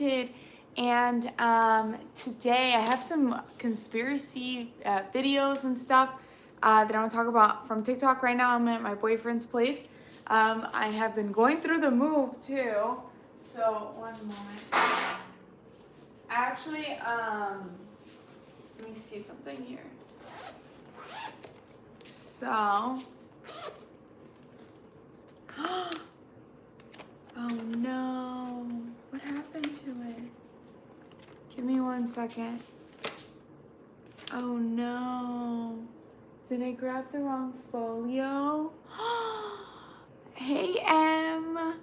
Haunted, and today I have some conspiracy videos and stuff that I want to talk about from TikTok. Right now I'm at my boyfriend's place. I have been going through the move too, so one moment. Actually, let me see something here. So, oh no, what happened to it? Give me 1 second. Oh no, did I grab the wrong folio? Hey Em,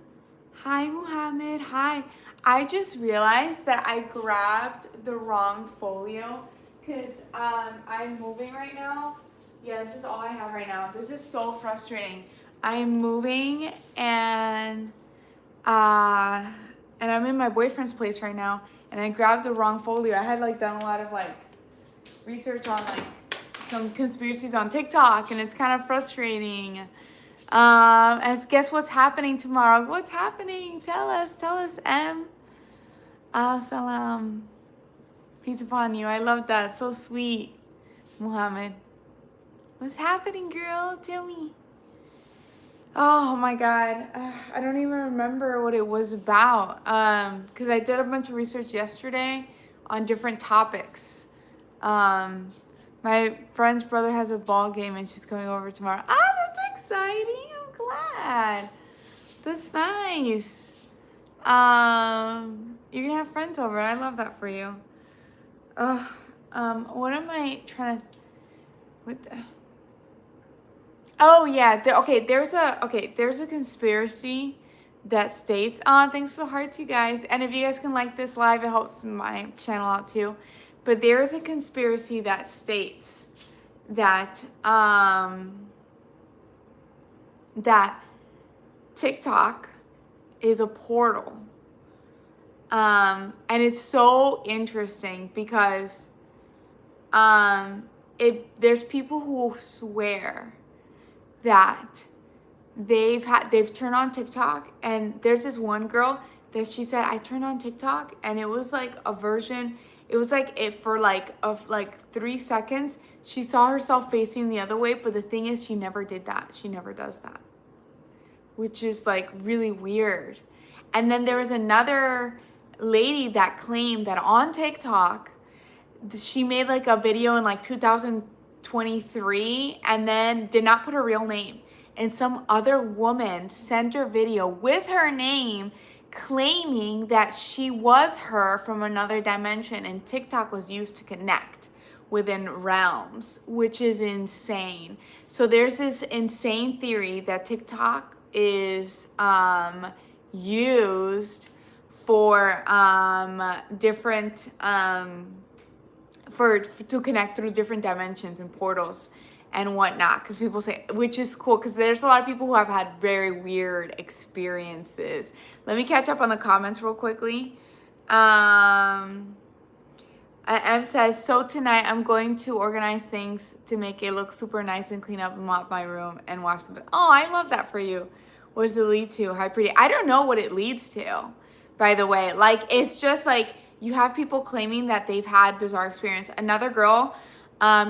hi Muhammad, hi. I just realized that I grabbed the wrong folio because I'm moving right now. Yeah, this is all I have right now. This is so frustrating. I'm moving and I'm in my boyfriend's place right now, and I grabbed the wrong folio. I had done a lot of research on some conspiracies on TikTok, and it's kind of frustrating. As guess what's happening tomorrow? What's happening? Tell us, Em. Salam. Peace upon you. I love that. So sweet, Muhammad. What's happening, girl? Tell me. Oh my God. I don't even remember what it was about. Because I did a bunch of research yesterday on different topics. My friend's brother has a ball game and she's coming over tomorrow. That's exciting. I'm glad. That's nice. You're gonna have friends over. I love that for you. What am I trying to, what the, oh yeah, there's a conspiracy that states, thanks for the hearts, you guys. And if you guys can like this live, it helps my channel out too. But there is a conspiracy that states that that TikTok is a portal. And it's so interesting because there's people who swear that they've turned on TikTok, and there's this one girl that she said, I turned on TikTok and it was like a version, it was like it for of 3 seconds she saw herself facing the other way, but the thing is she never did that. She never does that, which is really weird. And then there was another lady that claimed that on TikTok she made a video in 2023 and then did not put her real name, and some other woman sent her video with her name claiming that she was her from another dimension, and TikTok was used to connect within realms, which is insane. So there's this insane theory that TikTok is used for different to connect through different dimensions and portals and whatnot, because people say, which is cool because there's a lot of people who have had very weird experiences. Let me catch up on the comments real quickly. M says, so tonight I'm going to organize things to make it look super nice and clean up and mop my room and wash them. Oh, I love that for you. What does it lead to? Hi, pretty. I don't know what it leads to, by the way. It's just you have people claiming that they've had bizarre experience. Another girl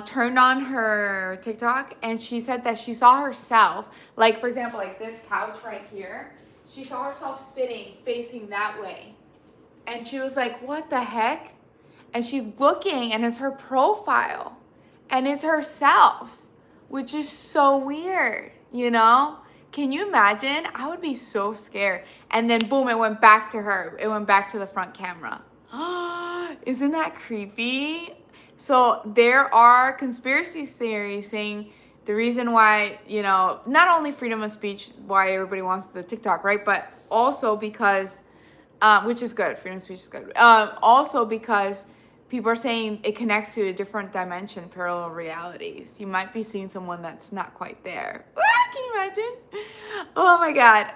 turned on her TikTok and she said that she saw herself, for example, this couch right here. She saw herself sitting facing that way. And she was like, what the heck? And she's looking and it's her profile and it's herself, which is so weird, Can you imagine? I would be so scared. And then boom, it went back to her. It went back to the front camera. Isn't that creepy? So there are conspiracy theories saying the reason why, not only freedom of speech, why everybody wants the TikTok, right? But also because, which is good, freedom of speech is good. Also because people are saying it connects to a different dimension, parallel realities. You might be seeing someone that's not quite there. Can you imagine? Oh my God.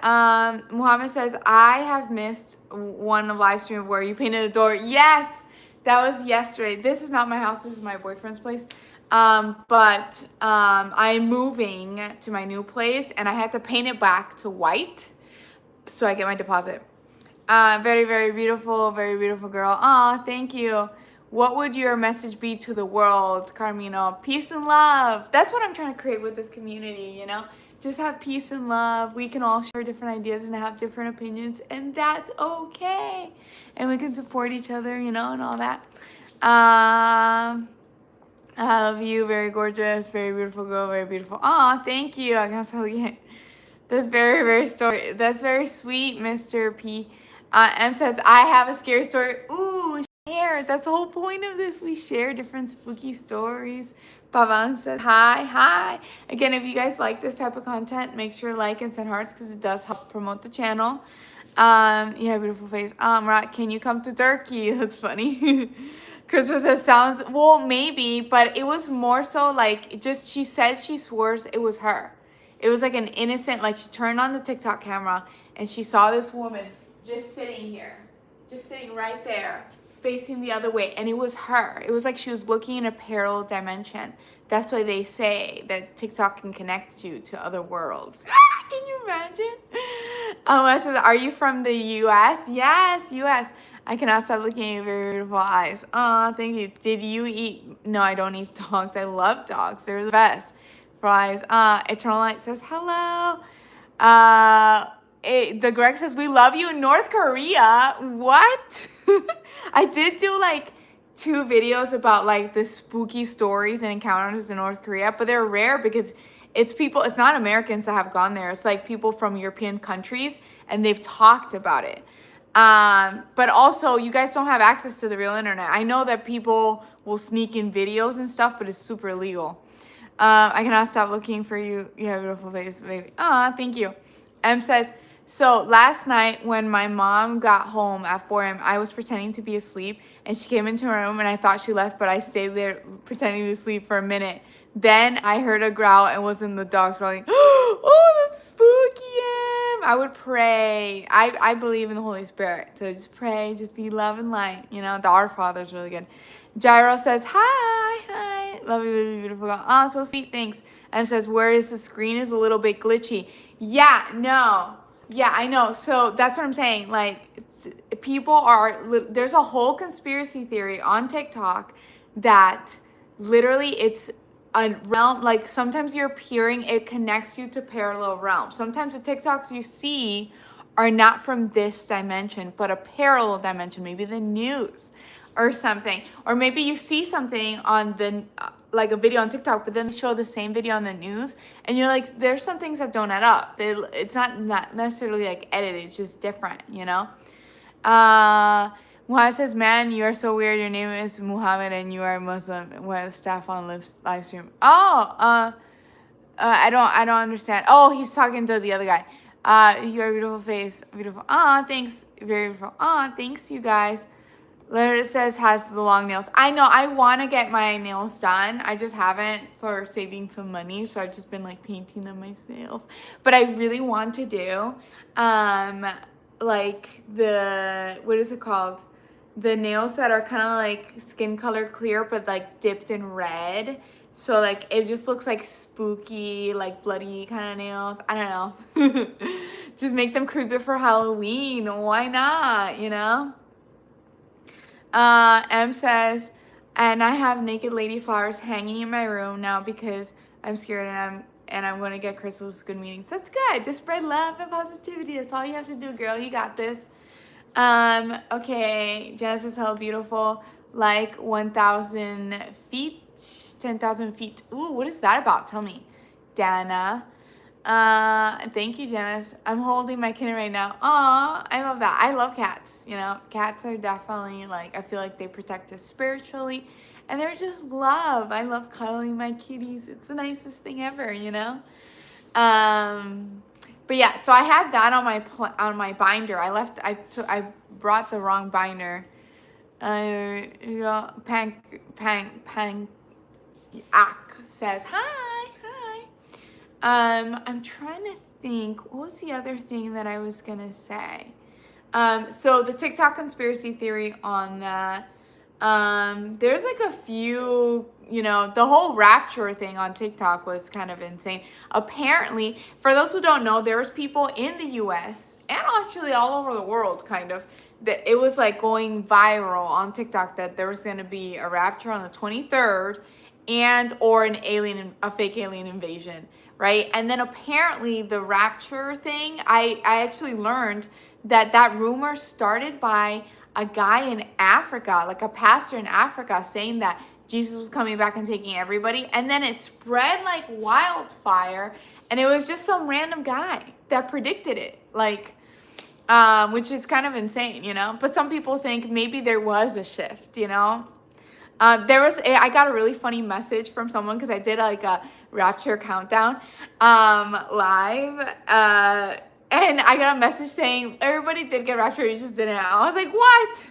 Muhammad says, I have missed one live stream where you painted the door. Yes, that was yesterday. This is not my house. This is my boyfriend's place. But I'm moving to my new place and I had to paint it back to white so I get my deposit. Very, very beautiful girl. Thank you. What would your message be to the world, Carmino? Peace and love. That's what I'm trying to create with this community, you know? Just have peace and love. We can all share different ideas and have different opinions, and that's okay. And we can support each other, you know, and all that. I love you. Very gorgeous. Very beautiful girl. Very beautiful. Thank you. I can tell you. That's very story. That's very sweet, Mr. P. M says, I have a scary story. Ooh, share. That's the whole point of this. We share different spooky stories. Pavan says, hi. Again, if you guys like this type of content, make sure to like and send hearts because it does help promote the channel. Yeah, beautiful face. Right, can you come to Turkey? That's funny. Christopher says, sounds, well, maybe, but it was more so like, just, she said she swears it was her. It was like an innocent, like she turned on the TikTok camera and she saw this woman just sitting here, just sitting right there, facing the other way. And it was her. It was like she was looking in a parallel dimension. That's why they say that TikTok can connect you to other worlds. Can you imagine? I says, are you from the US? Yes, US. I cannot stop looking at your very beautiful eyes. Thank you. Did you eat? No, I don't eat dogs. I love dogs. They're the best. Fries. Eternal Light says hello. The Greg says we love you in North Korea. What? I did do like 2 videos about like the spooky stories and encounters in North Korea, but they're rare because it's people, it's not Americans that have gone there. It's like people from European countries and they've talked about it. But also you guys don't have access to the real internet. I know that people will sneak in videos and stuff, but it's super illegal. I cannot stop looking for you. You have a beautiful face, baby. Thank you. M says, so last night when my mom got home at 4 a.m., I was pretending to be asleep and she came into her room and I thought she left, but I stayed there pretending to be asleep for a minute. Then I heard a growl and was in the dogs growling. Oh, that's spooky, Em. I would pray. I believe in the Holy Spirit. So just pray, just be love and light. You know, the Our Father is really good. Gyro says, hi. Love you, beautiful girl. So sweet, thanks. And says, where is the screen is a little bit glitchy. Yeah, no. Yeah, I know. So that's what I'm saying. Like, people are, there's a whole conspiracy theory on TikTok that literally it's a realm, like sometimes you're appearing, it connects you to parallel realms. Sometimes the TikToks you see are not from this dimension, but a parallel dimension, maybe the news or something. Or maybe you see something on the, like a video on TikTok, but then they show the same video on the news and you're like, there's some things that don't add up. It's not necessarily like edited, it's just different, you know? Muhammad says, man, you are so weird. Your name is Muhammad and you are Muslim. What staff on live stream? I don't understand. Oh, he's talking to the other guy. Your beautiful face, beautiful. Thanks, very beautiful. Thanks, you guys. Letter says has the long nails. I know. I want to get my nails done. I just haven't for saving some money, so I've just been like painting them myself. But I really want to do, like the, what is it called? The nails that are kind of like skin color clear, but like dipped in red. So like it just looks like spooky, like bloody kind of nails. I don't know. Just make them creepy for Halloween. Why not? You know. M says, and I have naked lady flowers hanging in my room now because I'm scared and I'm going to get crystals. Good meetings. That's good. Just spread love and positivity. That's all you have to do, girl. You got this. Okay, Genesis, how beautiful, like 1,000 feet, 10,000 feet. Ooh, what is that about? Tell me, Dana. Thank you, Janice. I'm holding my kitten right now. Aw, I love that. I love cats, you know. Cats are definitely, like, I feel like they protect us spiritually, and they're just love. I love cuddling my kitties. It's the nicest thing ever, you know. But yeah, so I had that on my binder. I brought the wrong binder. You know, Pank says hi. I'm trying to think. What was the other thing that I was gonna say? So the TikTok conspiracy theory on that. There's like a few, you know, the whole rapture thing on TikTok was kind of insane. Apparently, for those who don't know, there was people in the US and actually all over the world kind of that it was like going viral on TikTok that there was going to be a rapture on the 23rd and or a fake alien invasion, right? And then apparently the rapture thing, I actually learned that rumor started by a guy in Africa, like a pastor in Africa, saying that Jesus was coming back and taking everybody. And then it spread like wildfire. And it was just some random guy that predicted it. Like, which is kind of insane, you know? But some people think maybe there was a shift, you know? I got a really funny message from someone because I did like a rapture countdown live. And I got a message saying everybody did get raptured, you just didn't. I was like, what?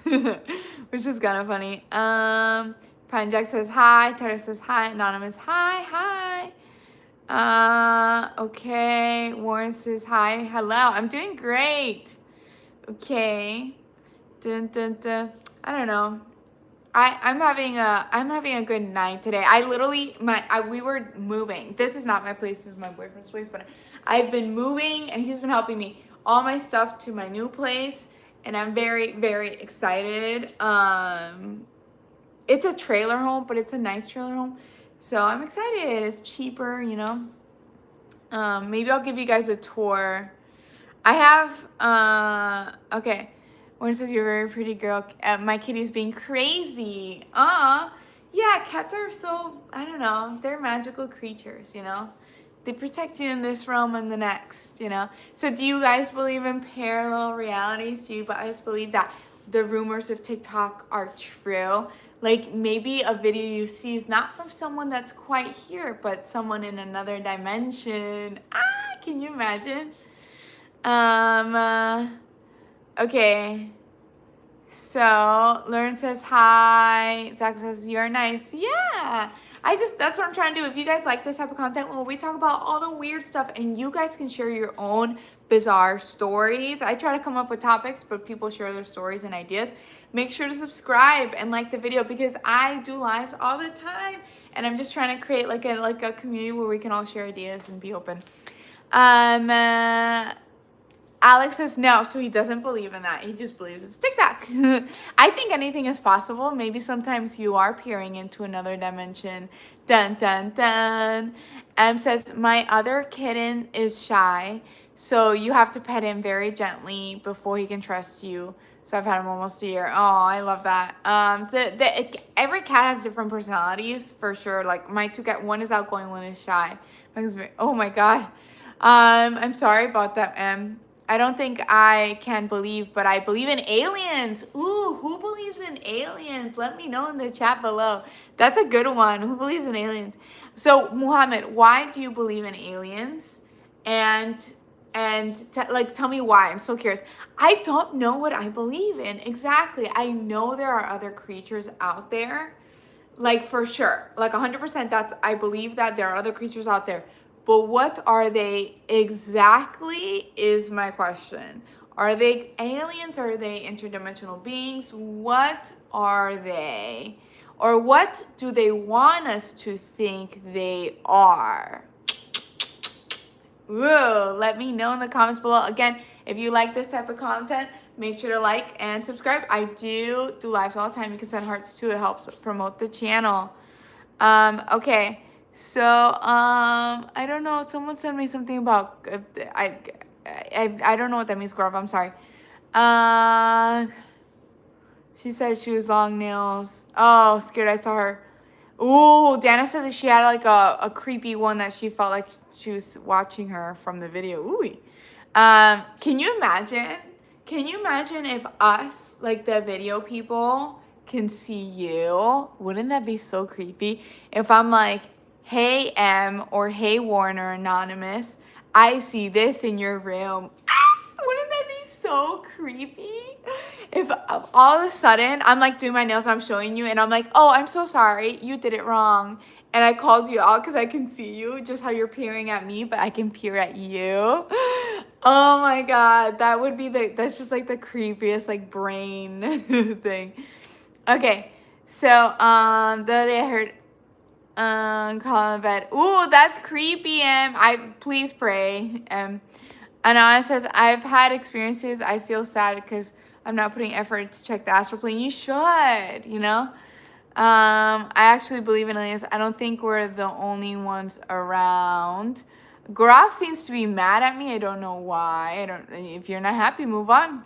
Which is kind of funny. Pine Jack says hi. Tara says hi. Anonymous, hi. Okay. Warren says hi. Hello. I'm doing great. Okay. Dun, dun, dun. I don't know. I'm having a good night today. I literally we were moving. This is not my place, this is my boyfriend's place, but I've been moving and he's been helping me all my stuff to my new place and I'm very, very excited. It's a trailer home, but it's a nice trailer home. So I'm excited. It's cheaper, you know. Maybe I'll give you guys a tour. I have okay. When it says you're a very pretty girl, my kitty's being crazy. Yeah, cats are so, I don't know, they're magical creatures, you know? They protect you in this realm and the next, you know? So do you guys believe in parallel realities? Do you guys believe that the rumors of TikTok are true? Like maybe a video you see is not from someone that's quite here, but someone in another dimension. Can you imagine? Okay. So, Lauren says hi. Zach says, you're nice. Yeah. That's what I'm trying to do. If you guys like this type of content, well, we talk about all the weird stuff and you guys can share your own bizarre stories. I try to come up with topics, but people share their stories and ideas. Make sure to subscribe and like the video because I do lives all the time. And I'm just trying to create like a community where we can all share ideas and be open. Alex says no, so he doesn't believe in that. He just believes it's TikTok. I think anything is possible. Maybe sometimes you are peering into another dimension. Dun, dun, dun. Says, my other kitten is shy, so you have to pet him very gently before he can trust you. So I've had him almost a year. Oh, I love that. Every cat has different personalities, for sure. Like my two cats, one is outgoing, one is shy. Oh my God. I'm sorry about that, I don't think I can believe, but I believe in aliens. Ooh, who believes in aliens? Let me know in the chat below. That's a good one. Who believes in aliens? So, Muhammad, why do you believe in aliens? And tell me why. I'm so curious. I don't know what I believe in exactly. I know there are other creatures out there, like for sure, like 100%. I believe that there are other creatures out there. But what are they exactly is my question. Are they aliens? Are they interdimensional beings? What are they? Or what do they want us to think they are? Ooh, let me know in the comments below. Again, if you like this type of content, make sure to like and subscribe. I do lives all the time. You can send hearts too. It helps promote the channel. Okay. So, I don't know. Someone sent me something about, I don't know what that means, Grove. I'm sorry. She said she was long nails. Oh, scared I saw her. Ooh, Dana says that she had like a creepy one that she felt like she was watching her from the video. Ooh. Can you imagine? Can you imagine if us, like the video people, can see you? Wouldn't that be so creepy? If I'm like, hey M or hey Warner Anonymous, I see this in your room. Wouldn't that be so creepy? If all of a sudden I'm like doing my nails and I'm showing you and I'm like, oh, I'm so sorry, you did it wrong. And I called you out because I can see you, just how you're peering at me, but I can peer at you. Oh my God, that would be that's just like the creepiest like brain thing. Okay. So, the other day I heard crawl in bed. Ooh, that's creepy. Please pray. Anana says, I've had experiences. I feel sad because I'm not putting effort to check the astral plane. You should, you know. I actually believe in aliens. I don't think we're the only ones around. Graf seems to be mad at me. I don't know why. I don't. If you're not happy, move on.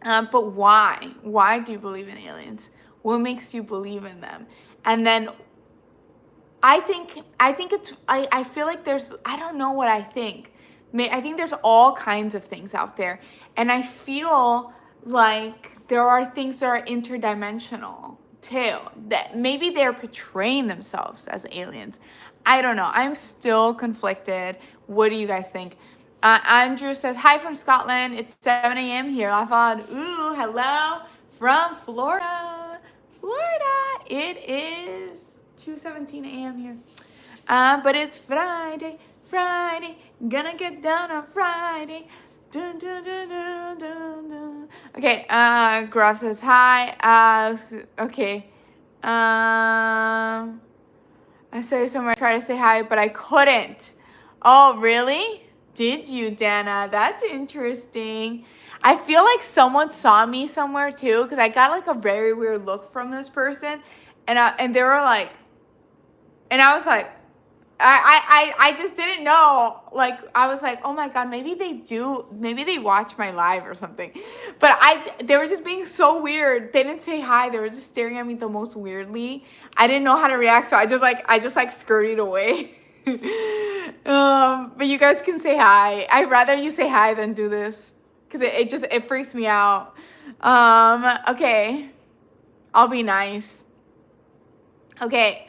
But why? Why do you believe in aliens? What makes you believe in them? And then I feel like I don't know what I think. I think there's all kinds of things out there. And I feel like there are things that are interdimensional too. That maybe they're portraying themselves as aliens. I don't know. I'm still conflicted. What do you guys think? Andrew says, hi from Scotland. It's 7 a.m. here. I thought, ooh, hello from Florida. Florida. It is 2:17 a.m. here. But it's Friday, gonna get down on Friday. Dun, dun, dun, dun, dun, dun. Okay, Graf says hi. Okay. I saw you somewhere. I tried to say hi, but I couldn't. Oh, really? Did you, Dana? That's interesting. I feel like someone saw me somewhere too, because I got like a very weird look from this person, and they were like, and I was like, I just didn't know. Like, I was like, oh my God, maybe they watch my live or something. But they were just being so weird. They didn't say hi. They were just staring at me the most weirdly. I didn't know how to react, so I just skirted away. But you guys can say hi. I'd rather you say hi than do this, because it freaks me out. Okay. I'll be nice. Okay,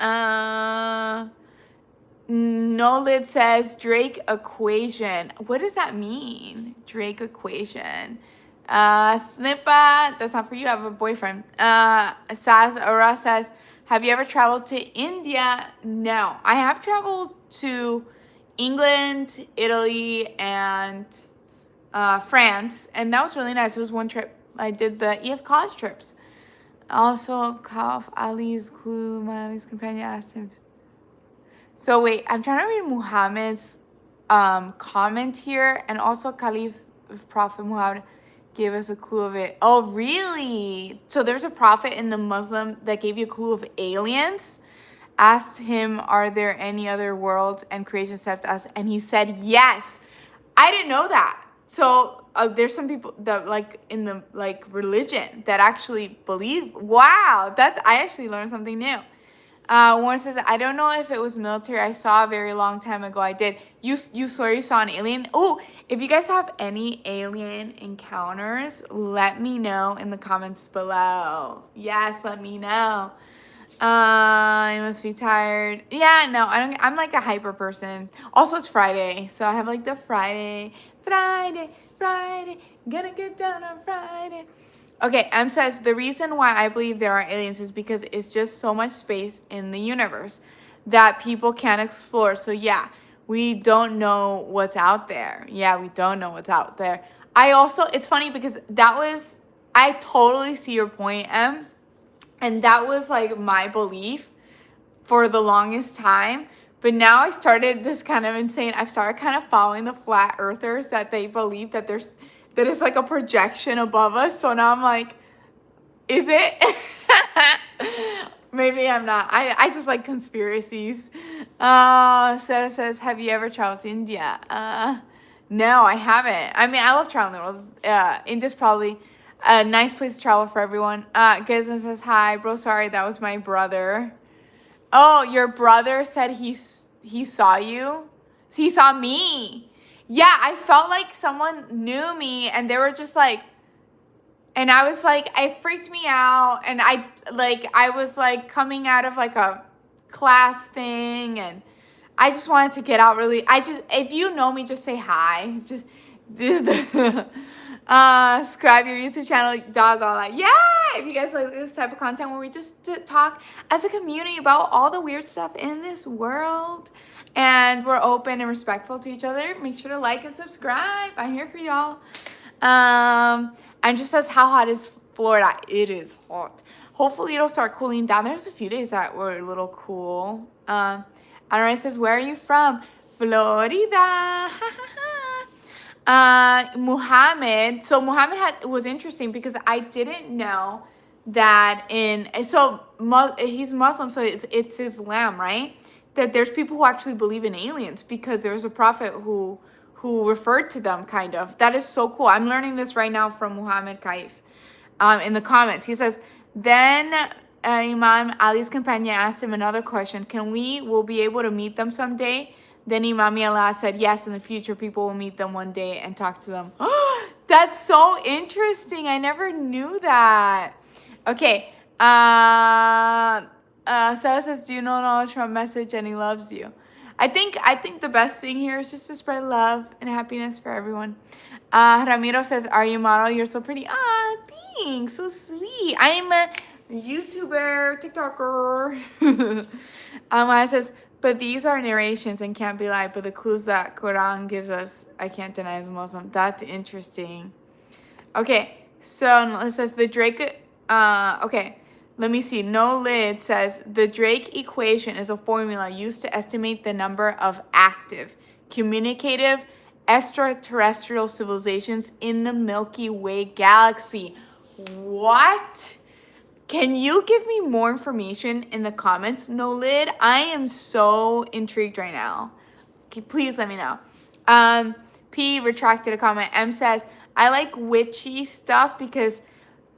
No Lid says Drake equation. What does that mean? Drake equation. Snippa, that's not for you. I have a boyfriend. Aura says, have you ever traveled to India? No. I have traveled to England, Italy, and France, and that was really nice. It was one trip. I did the EF college trips. Also, Khalif Ali's clue, my Ali's companion asked him. So wait, I'm trying to read Muhammad's comment here, and also Caliph Prophet Muhammad gave us a clue of it. Oh, really? So there's a prophet in the Muslim that gave you a clue of aliens. Asked him, are there any other worlds and creation except us? And he said, yes. I didn't know that. So there's some people that in the religion that actually believe. Wow, I actually learned something new. Warren says, I don't know if it was military. I saw a very long time ago. I did. You saw an alien? Oh, if you guys have any alien encounters, let me know in the comments below. Yes, let me know. I must be tired. Yeah, no, I'm like a hyper person. Also, it's Friday, so I have like the Friday, gonna get down on Friday. Okay, M says, the reason why I believe there are aliens is because it's just so much space in the universe that people can't explore. So yeah, we don't know what's out there. Yeah, we don't know what's out there. It's funny because I totally see your point, M. And that was like my belief for the longest time. But now I started this kind of insane. I've started kind of following the flat earthers that they believe that it's like a projection above us. So now I'm like, is it? Maybe I'm not. I just like conspiracies. Sarah says, have you ever traveled to India? No, I haven't. I mean, I love traveling the world. India's probably a nice place to travel for everyone. Gizna says, hi, bro. Sorry, that was my brother. Oh, your brother said he saw you? He saw me. Yeah, I felt like someone knew me, and they were just like, and I was like, it freaked me out. And I was like coming out of like a class thing, and I just wanted to get out really. If you know me, just say hi. Just do the subscribe your YouTube channel, dog, all that. Yeah, if you guys like this type of content where we just talk as a community about all the weird stuff in this world, and we're open and respectful to each other, make sure to like and subscribe. I'm here for y'all. And just says, how hot is Florida, it is hot. Hopefully it'll start cooling down. There's a few days that were a little cool. Anna says, where are you from? Florida. Muhammad. So Muhammad was interesting because I didn't know that he's Muslim, so it's Islam, right? That there's people who actually believe in aliens because there's a prophet who referred to them, kind of. That is so cool. I'm learning this right now from Muhammad Kaif. In the comments, he says, then Imam Ali's companion asked him another question. Will be able to meet them someday? Then Imam Allah said, yes, in the future, people will meet them one day and talk to them. That's so interesting. I never knew that. Okay. Sarah says, do you know Donald Trump message and he loves you? I think the best thing here is just to spread love and happiness for everyone. Ramiro says, are you model? You're so pretty. Thanks. So sweet. I'm a YouTuber, TikToker. Maya says, but these are narrations and can't be lied, but the clues that Quran gives us, I can't deny as Muslim. That's interesting. Okay, so it says the Drake, okay, let me see. No Lid says, the Drake equation is a formula used to estimate the number of active, communicative, extraterrestrial civilizations in the Milky Way galaxy. What? Can you give me more information in the comments, No Lid? I am so intrigued right now. Okay, please let me know. P retracted a comment. M says, I like witchy stuff because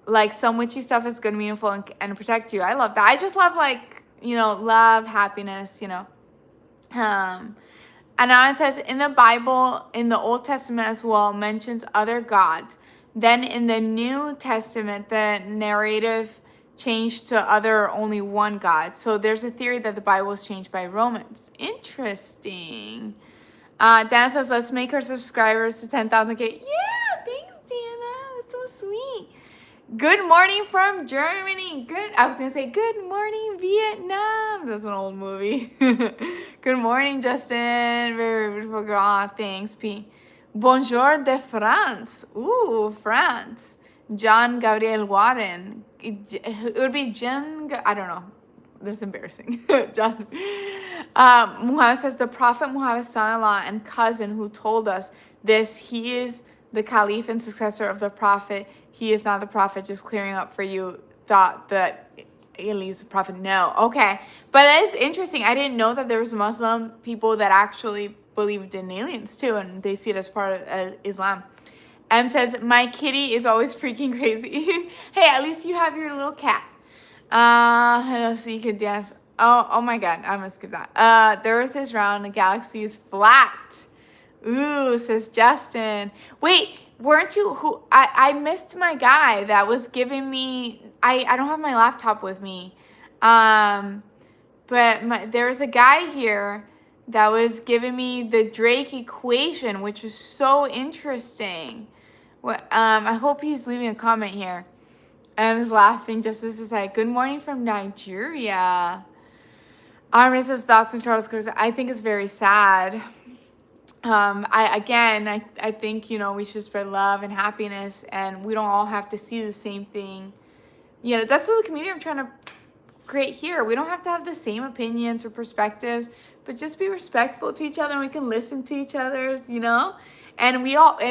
like some witchy stuff is good, meaningful, and protect you. I love that. I just love love, happiness, And now it says, in the Bible, in the Old Testament as well, mentions other gods. Then in the New Testament, the narrative changed to only one God. So there's a theory that the Bible was changed by Romans. Interesting. Dana says, let's make our subscribers to 10,000K. Yeah, thanks, Dana. That's so sweet. Good morning from Germany. I was going to say, good morning, Vietnam. That's an old movie. Good morning, Justin. Very beautiful girl. Thanks, P. Bonjour de France. Ooh, France. John Gabriel Warren. It would be I don't know. This is embarrassing. John. Muhammad says, the Prophet Muhammad's son-in-law and cousin who told us this, he is the caliph and successor of the Prophet. He is not the Prophet, just clearing up for you. Thought that Eli's the Prophet. No. Okay. But it is interesting. I didn't know that there was Muslim people that actually believed in aliens too, and they see it as part of Islam. M says, my kitty is always freaking crazy. Hey, at least you have your little cat. So you can dance. Oh my God, I'm gonna skip that. The earth is round, the galaxy is flat. Ooh, says Justin. Wait, weren't you I missed my guy that was giving me, I don't have my laptop with me. But there's a guy here that was giving me the Drake equation, which was so interesting. I hope he's leaving a comment here. I was laughing just as I said, good morning from Nigeria. Says, thoughts on Charles Cruz. I think it's very sad. I think, we should spread love and happiness, and we don't all have to see the same thing. That's what the community I'm trying to create here. We don't have to have the same opinions or perspectives, but just be respectful to each other, and we can listen to each other, And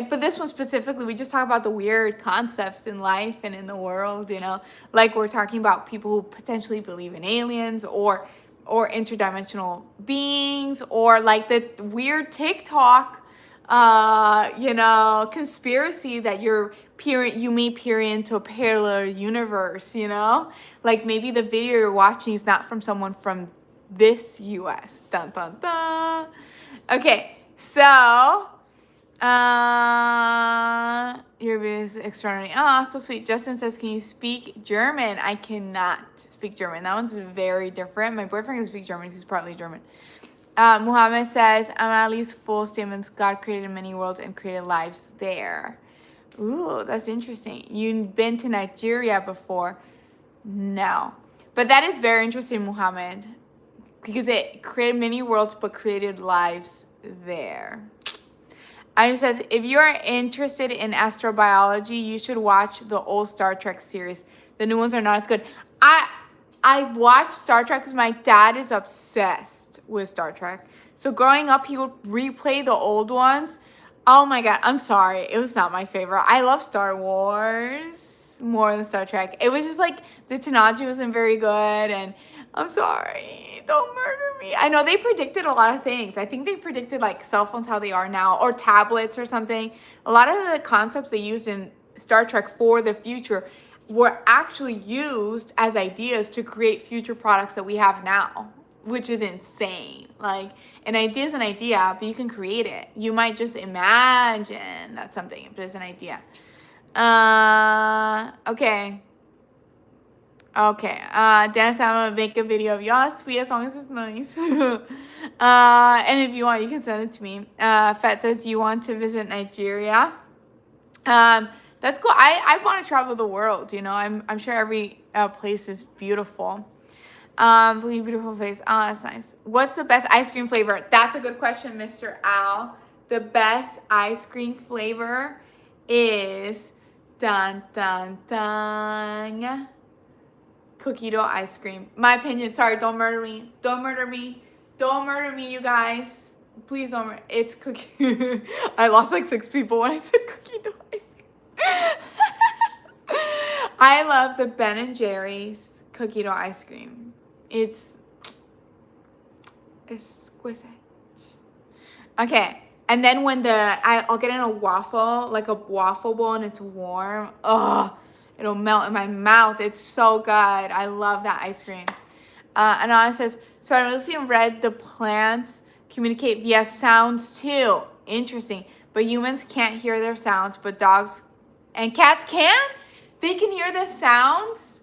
but this one specifically, we just talk about the weird concepts in life and in the world, Like we're talking about people who potentially believe in aliens or interdimensional beings, or like the weird TikTok, conspiracy that you may peer into a parallel universe, Like maybe the video you're watching is not from someone from this US. Dun, dun, dun. Okay, so your video is extraordinary. Oh, so sweet. Justin says, can you speak German? I cannot speak German. That one's very different. My boyfriend can speak German. He's partly German. Muhammad says, Ali's full statements, God created many worlds and created lives there. Ooh, that's interesting. You've been to Nigeria before? No. But that is very interesting, Muhammad, because it created many worlds but created lives there. I just says, if you are interested in astrobiology, you should watch the old Star Trek series. The new ones are not as good. I've watched Star Trek because my dad is obsessed with Star Trek. So growing up, he would replay the old ones. Oh my God, I'm sorry. It was not my favorite. I love Star Wars more than Star Trek. It was just like the technology wasn't very good, and I'm sorry. Don't murder me. I know they predicted a lot of things. I think they predicted like cell phones how they are now, or tablets or something. A lot of the concepts they used in Star Trek for the future were actually used as ideas to create future products that we have now, which is insane. Like, an idea is an idea, but you can create it. You might just imagine that's something, but it's an idea. Okay. Okay. Dennis, I'm gonna make a video of y'all sweet as long as it's nice. And if you want, you can send it to me. Fat says you want to visit Nigeria. That's cool. I want to travel the world. You know, I'm sure every place is beautiful. Beautiful face. Oh, that's nice. What's the best ice cream flavor? That's a good question, Mr. Al. The best ice cream flavor is dun dun dun cookie dough ice cream. My opinion. Sorry, don't murder me. Don't murder me. Don't murder me, you guys. Please don't murder. It's cookie. I lost like 6 people when I said cookie dough ice cream. I love the Ben & Jerry's cookie dough ice cream. It's exquisite. Okay. And then when I'll get in a waffle, like a waffle bowl, and it's warm. Oh, it'll melt in my mouth. It's so good. I love that ice cream. Anna says, so I recently read the plants communicate via sounds too. Interesting. But humans can't hear their sounds, but dogs and cats can? They can hear the sounds?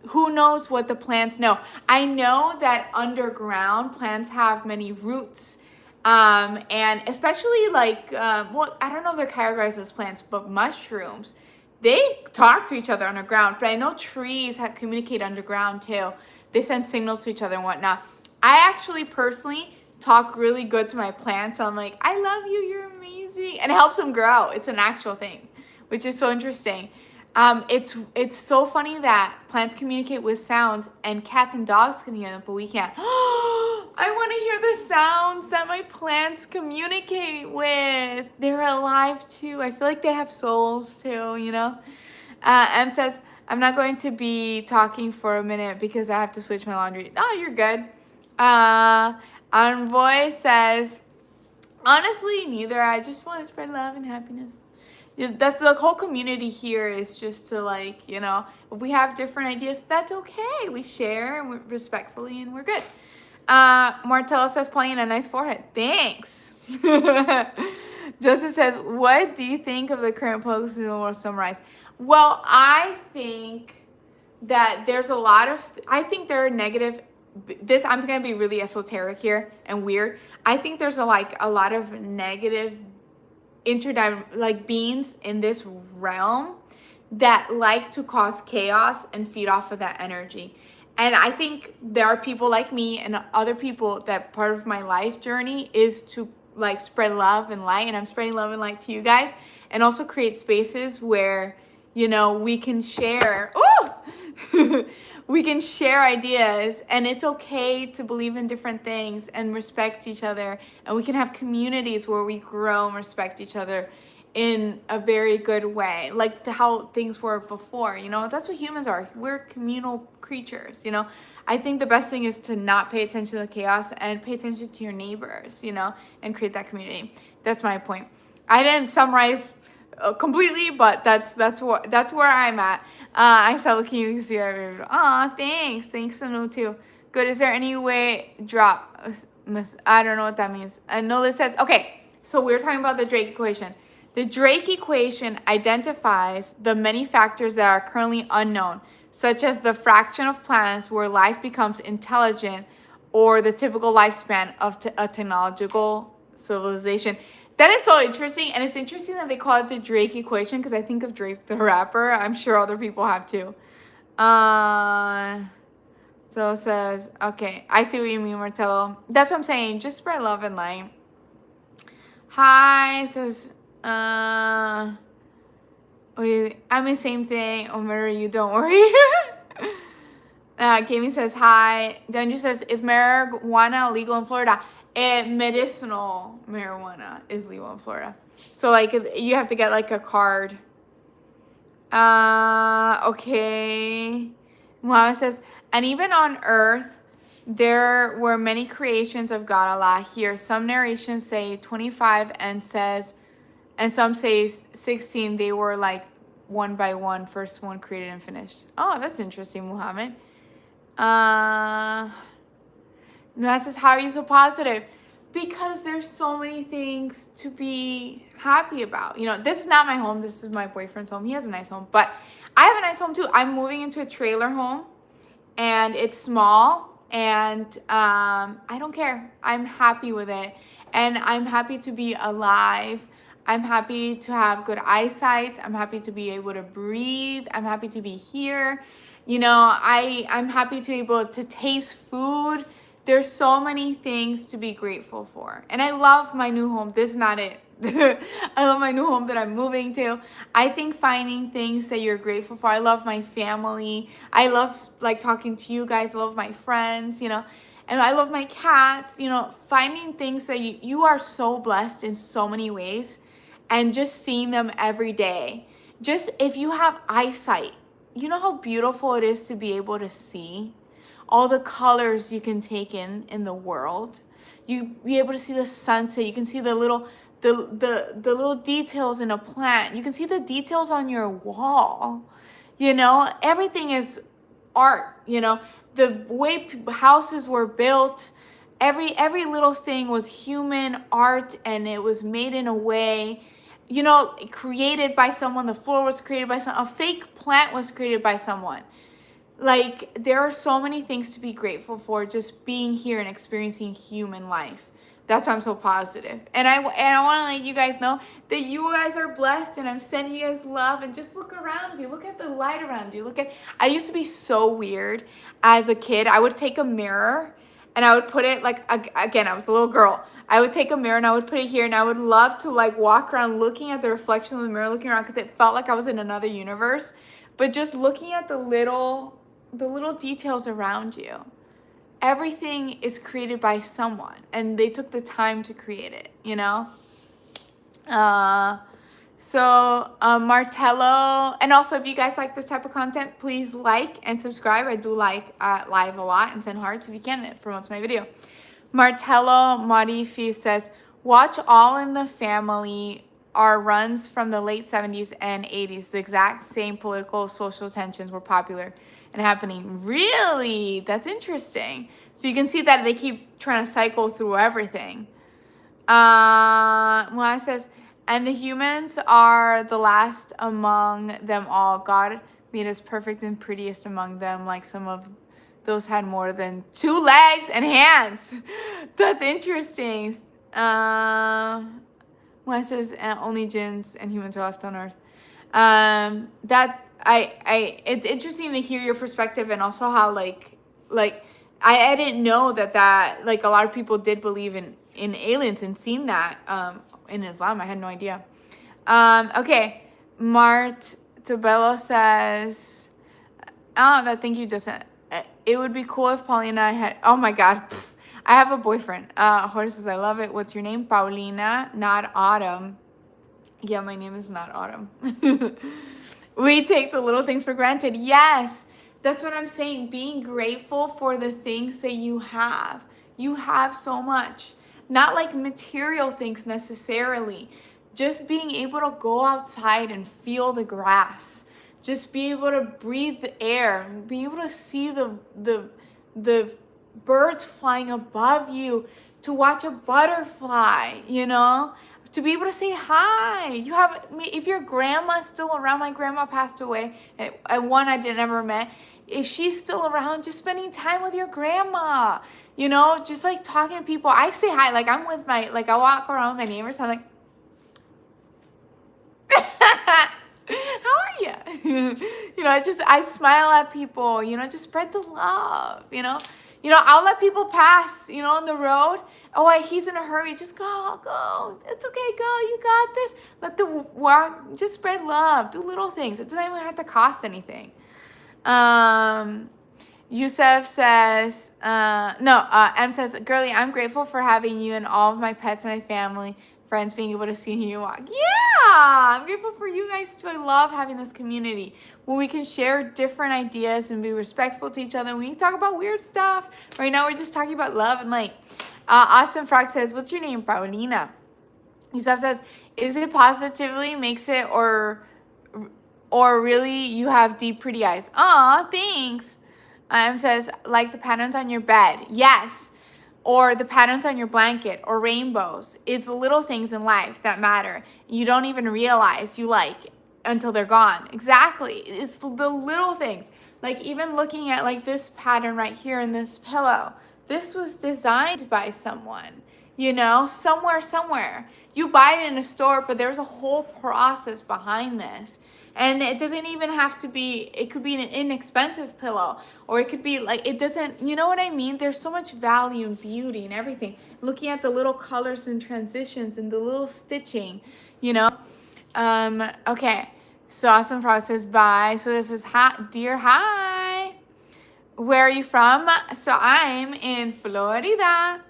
Who knows what the plants know? I know that underground plants have many roots. And especially like, well, I don't know if they're categorized as plants, but mushrooms, they talk to each other underground. But I know trees communicate underground too. They send signals to each other and whatnot. I actually personally talk really good to my plants. I'm like, I love you, you're amazing. And it helps them grow. It's an actual thing, which is so interesting. It's so funny that plants communicate with sounds and cats and dogs can hear them, but we can't. I want to hear the sounds that my plants communicate with. They're alive too. I feel like they have souls too, you know? M says, I'm not going to be talking for a minute because I have to switch my laundry. Oh, you're good. Envoy says, honestly, neither. I just want to spread love and happiness. That's the whole community here, is just to, like, you know, if we have different ideas, that's okay. We share respectfully and we're good. Martella says, playing a nice forehead. Thanks. Justin says, what do you think of the current political world summarize? Well, I think that there's a lot of, I think there are negative, I'm going to be really esoteric here and weird. I think there's a lot of negative beings in this realm that like to cause chaos and feed off of that energy. And I think there are people like me and other people that part of my life journey is to like spread love and light, and I'm spreading love and light to you guys, and also create spaces where, you know, we can share. We can share ideas, and it's okay to believe in different things and respect each other, and we can have communities where we grow and respect each other in a very good way, like how things were before. You know, that's what humans are. We're communal creatures, you know. I think the best thing is to not pay attention to the chaos and pay attention to your neighbors, you know, and create that community. That's my point. I didn't summarize completely, but that's where I'm at. I saw looking, you can see our aw, thanks Sanu too. Good. Is there any way drop? I don't know what that means. Nola says, okay, so we're talking about the Drake equation. The Drake equation identifies the many factors that are currently unknown, such as the fraction of planets where life becomes intelligent, or the typical lifespan of a technological civilization. That is so interesting, and it's interesting that they call it the Drake equation, because I think of Drake the rapper. I'm sure other people have too. So it says, okay, I see what you mean, Martello. That's what I'm saying. Just spread love and light. Hi, it says, what do you think? I mean, same thing. Omer, you don't worry. Gaming says, hi. Denju says, is marijuana legal in Florida? Medicinal marijuana is legal in Florida. So, like, you have to get, like, a card. Okay. Muhammad says, and even on earth, there were many creations of God Allah. Here, some narrations say 25 and some say 16. They were like one by one, first one created and finished. Oh, that's interesting, Muhammad. Muhammad says, how are you so positive? Because there's so many things to be happy about. You know, this is not my home. This is my boyfriend's home. He has a nice home, but I have a nice home too. I'm moving into a trailer home, and it's small, and I don't care. I'm happy with it, and I'm happy to be alive. I'm happy to have good eyesight. I'm happy to be able to breathe. I'm happy to be here. You know, I'm happy to be able to taste food. There's so many things to be grateful for. And I love my new home. This is not it. I love my new home that I'm moving to. I think finding things that you're grateful for. I love my family. I love like talking to you guys. I love my friends, you know. And I love my cats, you know, finding things that you are so blessed in so many ways, and just seeing them every day. Just if you have eyesight, you know how beautiful it is to be able to see all the colors you can take in the world. You be able to see the sunset. You can see the little little details in a plant. You can see the details on your wall. You know, everything is art. You know, the way houses were built, every little thing was human art, and it was made in a way, you know, created by someone. The floor was created by someone. A fake plant was created by someone. Like, there are so many things to be grateful for, just being here and experiencing human life. That's why I'm so positive. And I want to let you guys know that you guys are blessed, and I'm sending you guys love. And just look around you. Look at the light around you. I used to be so weird as a kid. I would take a mirror and I would put it, like, again, I was a little girl. I would take a mirror and I would put it here, and I would love to, like, walk around looking at the reflection of the mirror, looking around, because it felt like I was in another universe. But just looking at the little details around you. Everything is created by someone, and they took the time to create it, you know? Martello, and also if you guys like this type of content, please like and subscribe. I do like live a lot, and send hearts if you can. It promotes my video. Martello Marifi says, watch All in the Family are runs from the late 70s and 80s. The exact same political social tensions were popular and happening. Really? That's interesting. So you can see that they keep trying to cycle through everything. Well, it says, and the humans are the last among them all. God made us perfect and prettiest among them, like some of those had more than 2 legs and hands. That's interesting. Well, it says only jinns and humans are left on earth. It's interesting to hear your perspective, and also how like I didn't know that like a lot of people did believe in aliens and seen that in Islam. I had no idea. Okay, Mart Tabello says, thank you, Justin. It would be cool if Paulina had, oh my God, I have a boyfriend. Jorge says, I love it. What's your name? Paulina, not Autumn. Yeah, my name is not Autumn. We take the little things for granted. Yes, that's what I'm saying. Being grateful for the things that you have. You have so much. Not like material things necessarily. Just being able to go outside and feel the grass. Just be able to breathe the air. Be able to see the birds flying above you. To watch a butterfly, you know? To be able to say hi. You have, if your grandma's still around, my grandma passed away, and one I never met. If she's still around, just spending time with your grandma, you know, just like talking to people. I say hi, like I'm with I walk around with my neighbors. I'm like, how are you? I smile at people, just spread the love. I'll let people pass, on the road. Oh, he's in a hurry. Just go. It's okay, go. You got this. Let the walk, just spread love. Do little things. It doesn't even have to cost anything. Yusef says, M says, girly, I'm grateful for having you and all of my pets and my family, friends being able to see you walk. Yeah, I'm grateful for you guys too. I love having this community where we can share different ideas and be respectful to each other. We talk about weird stuff. Right now, we're just talking about love and light. Austin Frog says, what's your name? Paulina. Yusef says, is it positively makes it or really you have deep, pretty eyes? Aw, thanks. Says, like the patterns on your bed. Yes. Or the patterns on your blanket, or rainbows. It's the little things in life that matter. You don't even realize you like until they're gone. Exactly. It's the little things. Like even looking at like this pattern right here in this pillow. This was designed by someone, somewhere. You buy it in a store, but there's a whole process behind this. And it doesn't even have to be, it could be an inexpensive pillow, or it could be like, it doesn't, you know what I mean? There's so much value and beauty and everything. Looking at the little colors and transitions and the little stitching, Okay, so Awesome Frog says bye. So this is, dear hi. Where are you from? So I'm in Florida.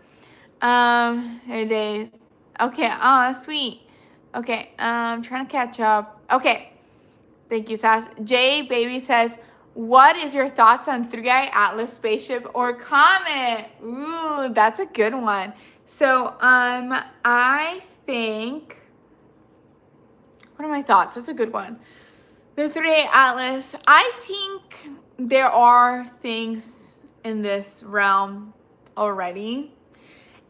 Days. Okay, sweet. Okay, I'm trying to catch up. Okay. Thank you, Sass. Jay Baby says, what is your thoughts on 3i Atlas spaceship or comet? Ooh, that's a good one. So, I think, what are my thoughts? That's a good one. The 3i Atlas, I think there are things in this realm already.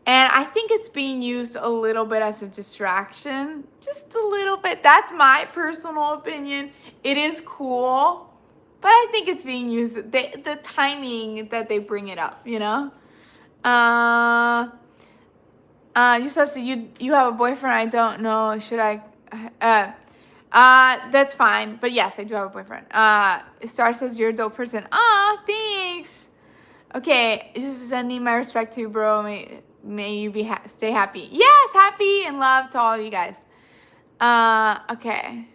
And I think it's being used a little bit as a distraction, just a little bit. That's my personal opinion. It is cool, but I think it's being used, the timing that they bring it up, You said you have a boyfriend. I don't know. Should I? That's fine. But yes, I do have a boyfriend. Star says you're a dope person. Thanks. Okay, just sending my respect to you, bro. May you be stay happy. Yes, happy and love to all you guys. Okay.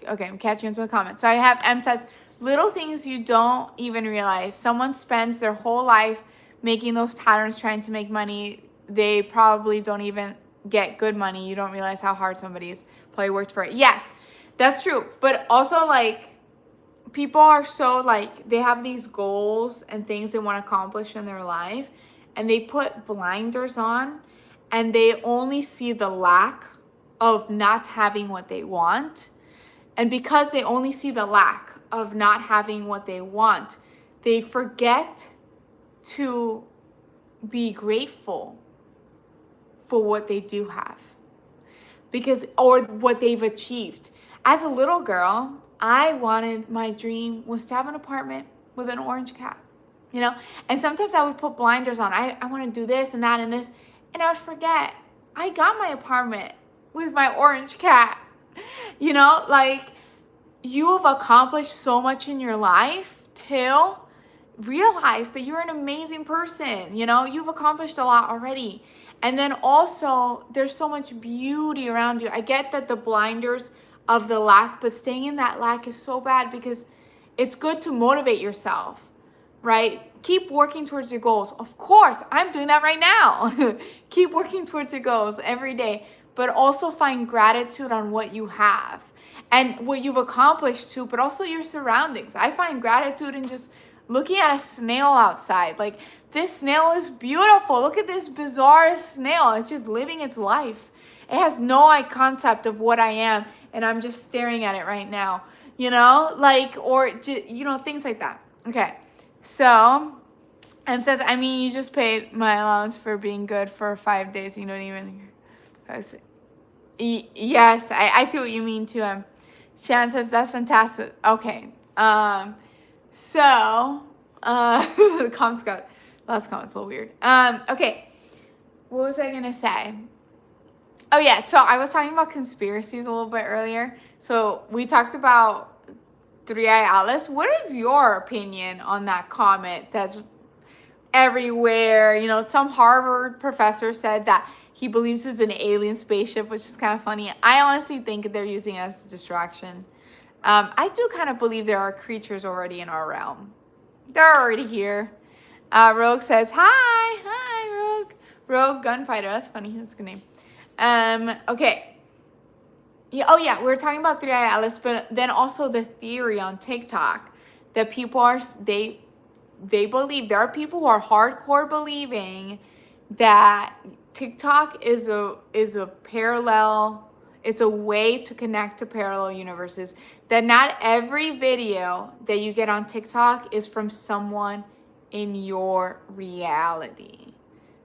Okay, I'm catching into the comments. So I have M says, little things you don't even realize. Someone spends their whole life making those patterns, trying to make money. They probably don't even get good money. You don't realize how hard somebody's probably worked for it. Yes, that's true. But also like, people are so like, they have these goals and things they want to accomplish in their life, and they put blinders on, and they only see the lack of not having what they want. And because they only see the lack of not having what they want, they forget to be grateful for what they do have, or what they've achieved. As a little girl, my dream was to have an apartment with an orange cat, And sometimes I would put blinders on. I want to do this and that and this. And I would forget. I got my apartment with my orange cat. Like, you have accomplished so much in your life to realize that you're an amazing person. You've accomplished a lot already. And then also, there's so much beauty around you. I get that the blinders of the lack, but staying in that lack is so bad, because it's good to motivate yourself, right? Keep working towards your goals. Of course, I'm doing that right now. Keep working towards your goals every day, but also find gratitude on what you have and what you've accomplished too, but also your surroundings. I find gratitude in just looking at a snail outside. Like, this snail is beautiful. Look at this bizarre snail. It's just living its life. It has no concept of what I am, and I'm just staring at it right now, or things like that. Okay, so M says, you just paid my allowance for being good for 5 days. You don't even. Yes, I see what you mean too. Shannon says, that's fantastic. Okay, so the last comment's a little weird. Okay, what was I gonna say? Oh yeah, so I was talking about conspiracies a little bit earlier. So we talked about Three Eye Atlas. What is your opinion on that comet that's everywhere? You know, some Harvard professor said that he believes it's an alien spaceship, which is kind of funny. I honestly think they're using it as a distraction. I do kind of believe there are creatures already in our realm. They're already here. Rogue says, hi, Rogue. Rogue Gunfighter, that's funny, that's a good name. Okay. Yeah, oh yeah, we were talking about Three Eye Atlas, but then also the theory on TikTok that people are, they believe, there are people who are hardcore believing that TikTok is a parallel, it's a way to connect to parallel universes, that not every video that you get on TikTok is from someone in your reality.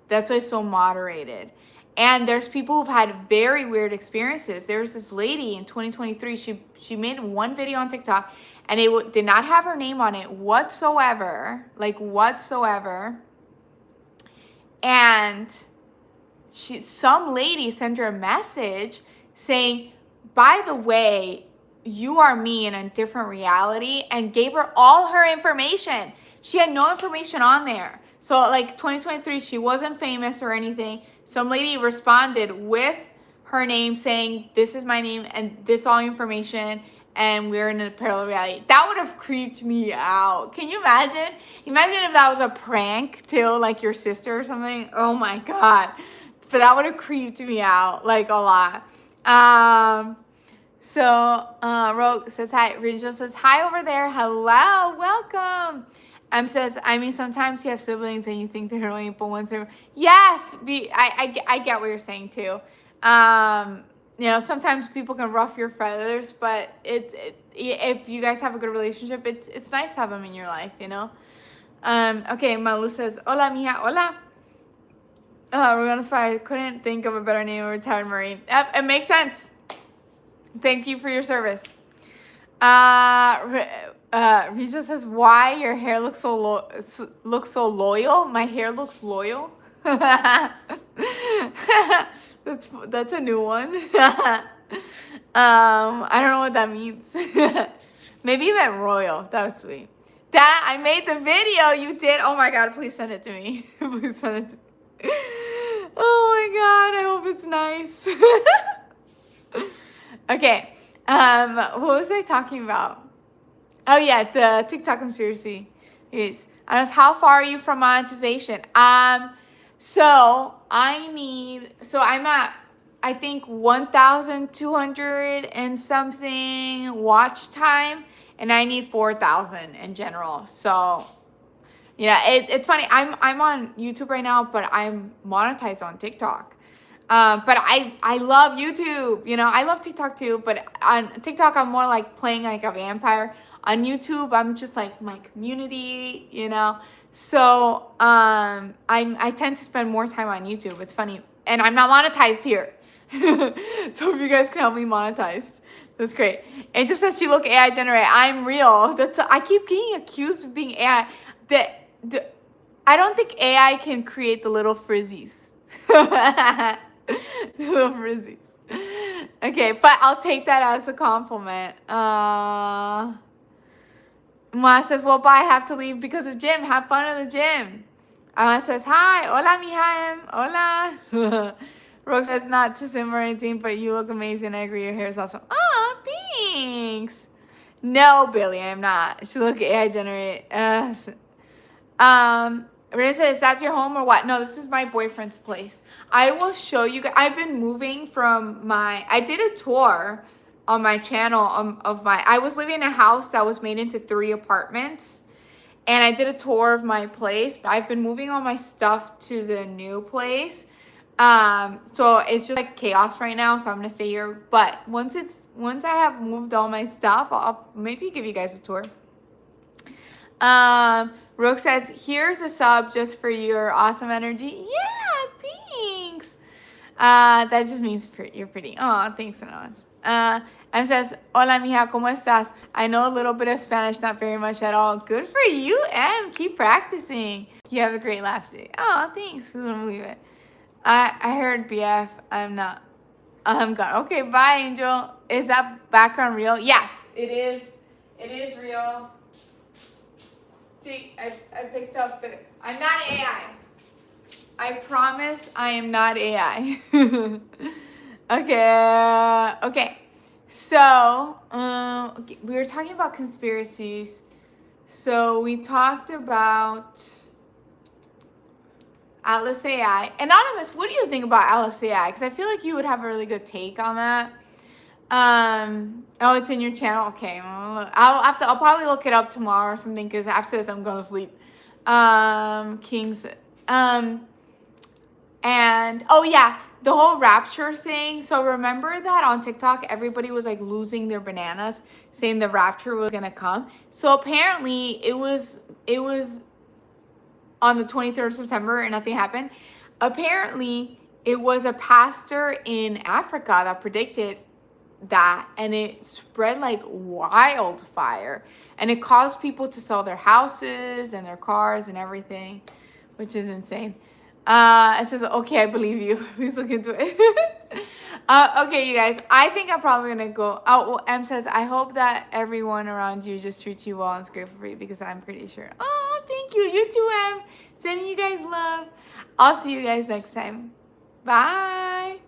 That's why it's so moderated. And there's people who've had very weird experiences. There's this lady in 2023, she made one video on TikTok and it did not have her name on it whatsoever, like whatsoever. And some lady sent her a message saying, by the way, you are me in a different reality, and gave her all her information. She had no information on there. So like 2023, she wasn't famous or anything. Some lady responded with her name saying, this is my name and this all information, and we're in a parallel reality. That would have creeped me out. Can you imagine? Imagine if that was a prank to like your sister or something. Oh my God. But that would have creeped me out like a lot. Rogue says hi. Rachel says hi over there. Hello, welcome. Says, I mean, sometimes you have siblings and you think they're only but once they're, yes, I get what you're saying too. You know, sometimes people can ruff your feathers, but if you guys have a good relationship, it's nice to have them in your life, you know. Okay, Malu says, hola, mija, hola. We're gonna fight. Couldn't think of a better name of a retired Marine. It makes sense. Thank you for your service. Rija says, why your hair looks so loyal? My hair looks loyal. That's a new one. I don't know what that means. Maybe you meant royal. That was sweet. That I made the video. You did. Oh my God! Please send it to me. Please send it to me. Oh my God! I hope it's nice. Okay. What was I talking about? Oh yeah, the TikTok conspiracy. Yes. How far are you from monetization? So I'm at, I think 1,200 and something watch time, and I need 4,000 in general. So yeah, it's funny. I'm on YouTube right now, but I'm monetized on TikTok. But I love YouTube. You know, I love TikTok too, but on TikTok I'm more like playing like a vampire. On YouTube I'm just like my community, you know. So I tend to spend more time on YouTube. It's funny, and I'm not monetized here. So if you guys can help me monetize, that's great. It just says she look AI generated. I'm real. I keep getting accused of being AI. I don't think AI can create the little frizzies. Little frizzies. Okay, but I'll take that as a compliment. Ma says, well, bye, I have to leave because of gym. Have fun in the gym. Says, hi, hola, mija, hola. Rogue says, not to sim or anything, but you look amazing. I agree, your hair is awesome. Oh, thanks. No, Billy, I'm not. She look AI generate. Rita says, that's your home or what? No, this is my boyfriend's place. I will show you guys. I've been moving from I did a tour on my channel I was living in a house that was made into 3 apartments. And I did a tour of my place. I've been moving all my stuff to the new place. So it's just like chaos right now. So I'm going to stay here. But once I have moved all my stuff, I'll maybe give you guys a tour. Rook says, here's a sub just for your awesome energy. Yeah, thanks. That just means you're pretty. Oh, thanks, Anas. And says, hola, mija, ¿cómo estás? I know a little bit of Spanish, not very much at all. Good for you, Em. Keep practicing. You have a great laugh today. Oh, thanks. I don't believe it. I heard BF. I'm not. I'm gone. Okay, bye, Angel. Is that background real? Yes, it is. It is real. See, I picked up the. I'm not AI. I promise I am not AI. Okay. Okay. So, okay, we were talking about conspiracies. So we talked about Atlas AI. Anonymous, what do you think about Atlas AI? Because I feel like you would have a really good take on that. Oh, it's in your channel. Okay, I'll probably look it up tomorrow or something. Because after this, I'm gonna sleep. Kings. And oh yeah, the whole rapture thing. So remember that on TikTok, everybody was like losing their bananas, saying the rapture was gonna come. So apparently, it was on the 23rd of September and nothing happened. Apparently, it was a pastor in Africa that predicted that, and it spread like wildfire, and it caused people to sell their houses and their cars and everything, which is insane. It says, okay, I believe you. Please look into it. Okay, you guys, I think I'm probably gonna go. Oh, well, M says, I hope that everyone around you just treats you well and is grateful for you, because I'm pretty sure. Oh, thank you. You too, M. Sending you guys love. I'll see you guys next time. Bye.